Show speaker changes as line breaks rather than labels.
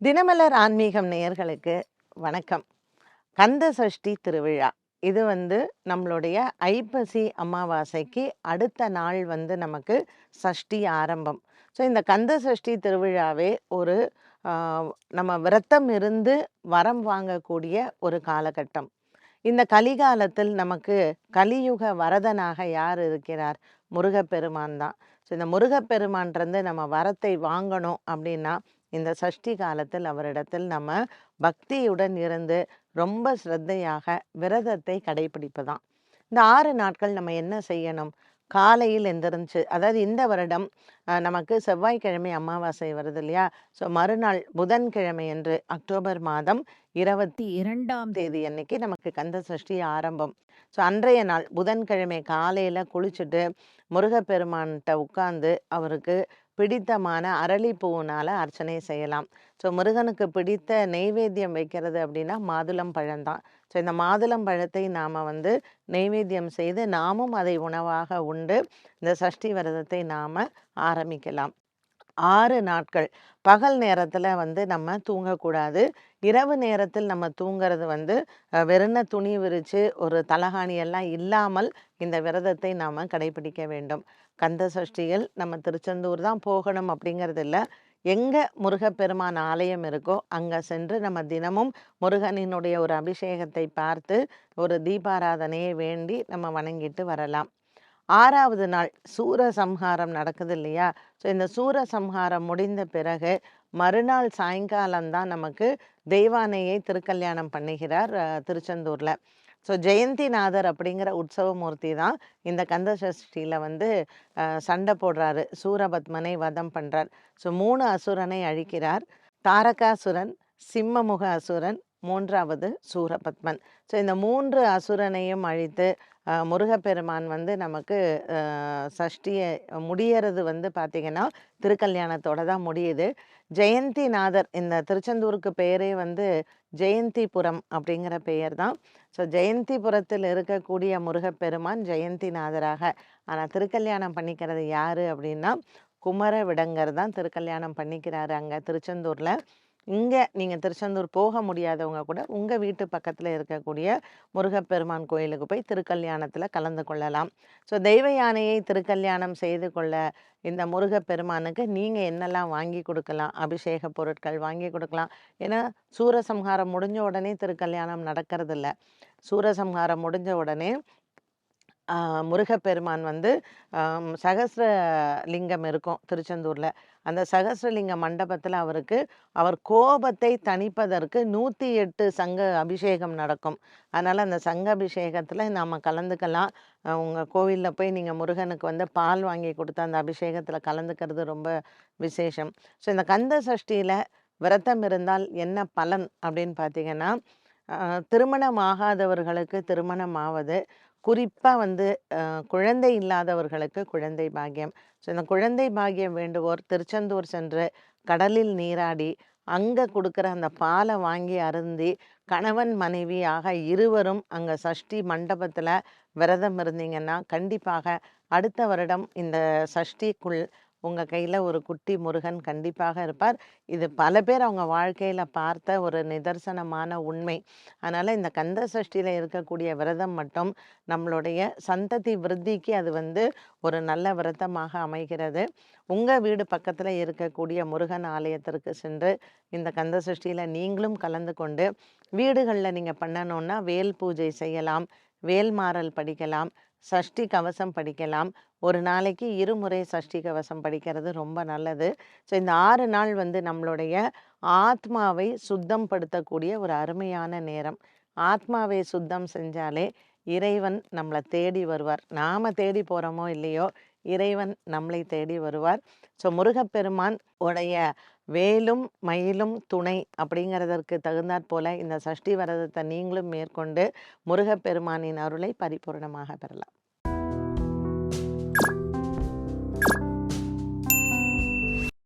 தினமலர் ஆன்மீகம் நேயர்களுக்கு வணக்கம். கந்த சஷ்டி திருவிழா. இது நம்மளுடைய ஐப்பசி அமாவாசைக்கு அடுத்த நாள் நமக்கு சஷ்டி ஆரம்பம். ஸோ இந்த கந்த சஷ்டி திருவிழாவே ஒரு ஆ, நம்ம விரதம் இருந்து வரம் வாங்கக்கூடிய ஒரு காலகட்டம். இந்த கலிகாலத்தில் நமக்கு கலியுக வரதனாக யார் இருக்கிறார்? முருகப்பெருமான் தான். ஸோ இந்த முருகப்பெருமான்றது நம்ம வரத்தை வாங்கணும் அப்படின்னா, இந்த சஷ்டி காலத்தில் அவரிடத்தில் நம்ம பக்தியுடன் இருந்து ரொம்ப ஸ்ரத்தையாக விரதத்தை கடைபிடிப்பதாம். இந்த 6 நாட்கள் நம்ம என்ன செய்யணும்? காலையில் எந்திரிச்சு அதாவது இந்த வருடம் நமக்கு செவ்வாய்க்கிழமை அமாவாசை வருது இல்லையா? ஸோ மறுநாள் புதன்கிழமை அன்று அக்டோபர் மாதம் 22ஆம் தேதி அன்னைக்கு நமக்கு கந்த சஷ்டி ஆரம்பம். ஸோ அன்றைய நாள் புதன்கிழமை காலையில் குளிச்சுட்டு முருகப்பெருமான்கிட்ட உட்கார்ந்து அவருக்கு பிடித்தமான அரளிப்பூவினால் அர்ச்சனை செய்யலாம். ஸோ முருகனுக்கு பிடித்த நெய்வேத்தியம் வைக்கிறது அப்படின்னா மாதுளம் பழம்தான். ஸோ இந்த மாதுளம் பழத்தை நாம் நெய்வேத்தியம் செய்து நாமும் அதை உணவாக உண்டு இந்த சஷ்டி விரதத்தை நாம் ஆரம்பிக்கலாம். 6 நாட்கள் பகல் நேரத்தில் நம்ம தூங்கக்கூடாது. இரவு நேரத்தில் நம்ம தூங்குறது வெறும் துணி விரித்து ஒரு தலகாணி எல்லாம் இல்லாமல் இந்த விரதத்தை நாம் கடைபிடிக்க வேண்டும். கந்த சஷ்டியில் நம்ம திருச்செந்தூர் தான் போகணும் அப்படிங்கிறது இல்லை. எங்கே முருகப்பெருமான் ஆலயம் இருக்கோ அங்கே சென்று நம்ம தினமும் முருகனினுடைய ஒரு அபிஷேகத்தை பார்த்து ஒரு தீபாராதனையை வேண்டி நம்ம வணங்கிட்டு வரலாம். 6வது நாள் சூரசம்ஹாரம் நடக்குது இல்லையா? ஸோ இந்த சூரசம்ஹாரம் முடிந்த பிறகு மறுநாள் சாயங்காலம் தான் நமக்கு தெய்வானையை திருக்கல்யாணம் பண்ணுகிறார் திருச்செந்தூரில். ஸோ ஜெயந்திநாதர் அப்படிங்கிற உற்சவமூர்த்தி தான் இந்த கந்த சஷ்டியில் சண்டை போடுறாரு. சூரபத்மனை வதம் பண்ணுறார். ஸோ 3 அசுரனை அழிக்கிறார். தாரகாசுரன், சிம்மமுக அசுரன், 3வது சூரபத்மன். ஸோ இந்த 3 அசுரனையும் அழித்து முருகப்பெருமான் நமக்கு சஷ்டியை முடியறது பார்த்திங்கன்னா திருக்கல்யாணத்தோட தான் முடியுது. ஜெயந்திநாதர் இந்த திருச்செந்தூருக்கு பெயரே ஜெயந்திபுரம் அப்படிங்கிற பெயர் தான். ஸோ ஜெயந்திபுரத்தில் இருக்கக்கூடிய முருகப்பெருமான் ஜெயந்திநாதராக. ஆனால் திருக்கல்யாணம் பண்ணிக்கிறது யார் அப்படின்னா குமர விடங்கர் தான் திருக்கல்யாணம் பண்ணிக்கிறாரு அங்கே திருச்செந்தூரில். இங்கே நீங்கள் திருச்செந்தூர் போக முடியாதவங்க கூட உங்கள் வீட்டு பக்கத்தில் இருக்கக்கூடிய முருகப்பெருமான் கோயிலுக்கு போய் திருக்கல்யாணத்தில் கலந்து கொள்ளலாம். ஸோ தெய்வ யானையை திருக்கல்யாணம் செய்து கொள்ள இந்த முருகப்பெருமானுக்கு நீங்கள் என்னெல்லாம் வாங்கி கொடுக்கலாம்? அபிஷேக பொருட்கள் வாங்கி கொடுக்கலாம். ஏன்னா சூரசம்ஹாரம் முடிஞ்ச உடனே திருக்கல்யாணம் நடக்கிறதில்ல. சூரசம்ஹாரம் முடிஞ்ச உடனே முருகப்பெருமான் சகஸ்ர லிங்கம் இருக்கும் திருச்செந்தூரில். அந்த சகஸ்ரலிங்க மண்டபத்தில் அவர் கோபத்தை தணிப்பதற்கு 108 சங்க அபிஷேகம் நடக்கும். அதனால் அந்த சங்க அபிஷேகத்தில் நாம் கலந்துக்கலாம். உங்கள் கோவிலில் போய் நீங்கள் முருகனுக்கு பால் வாங்கி கொடுத்து அந்த அபிஷேகத்தில் கலந்துக்கிறது ரொம்ப விசேஷம். ஸோ இந்த கந்த சஷ்டியில் விரதம் இருந்தால் என்ன பலன் அப்படின்னு பார்த்தீங்கன்னா, திருமணம் ஆகாதவர்களுக்கு திருமணம் ஆவது, குறிப்பாக குழந்தை இல்லாதவர்களுக்கு குழந்தை பாக்கியம். ஸோ இந்த குழந்தை பாக்கியம் வேண்டுவோர் திருச்செந்தூர் சென்று கடலில் நீராடி அங்கே கொடுக்குற அந்த பாலை வாங்கி அருந்தி கணவன் மனைவி ஆக இருவரும் அங்கே சஷ்டி மண்டபத்தில் விரதம் இருந்தீங்கன்னா கண்டிப்பாக அடுத்த வருடம் இந்த சஷ்டிக்குள் உங்கள் கையில் ஒரு குட்டி முருகன் கண்டிப்பாக இருப்பார். இது பல பேர் அவங்க வாழ்க்கையில் பார்த்த ஒரு நிதர்சனமான உண்மை. அதனால் இந்த கந்த சஷ்டியில் இருக்கக்கூடிய விரதம் மட்டும் நம்மளுடைய சந்ததி விருத்திக்கு அது ஒரு நல்ல விரதமாக அமைகிறது. உங்கள் வீடு பக்கத்தில் இருக்கக்கூடிய முருகன் ஆலயத்திற்கு சென்று இந்த கந்த சஷ்டியில் நீங்களும் கலந்து கொண்டு வீடுகளில் நீங்கள் பண்ணணுன்னா வேல் பூஜை செய்யலாம், வேல்மாறல் படிக்கலாம், சஷ்டி கவசம் படிக்கலாம். ஒரு நாளைக்கு 2 முறை சஷ்டி கவசம் படிக்கிறது ரொம்ப நல்லது. ஸோ இந்த 6 நாள் நம்மளுடைய ஆத்மாவை சுத்தம் படுத்தக்கூடிய ஒரு அருமையான நேரம். ஆத்மாவை சுத்தம் செஞ்சாலே இறைவன் நம்மளை தேடி வருவார். நாம் தேடி போகிறோமோ இல்லையோ, இறைவன் நம்மளை தேடி வருவார். ஸோ முருகப்பெருமான் உடைய வேலும் மயிலும் துணை அப்படிங்கிறதற்கு தகுந்தாற் போல இந்த சஷ்டி விரதத்தை நீங்களும் மேற்கொண்டு முருகப்பெருமானின் அருளை பரிபூர்ணமாக பெறலாம்.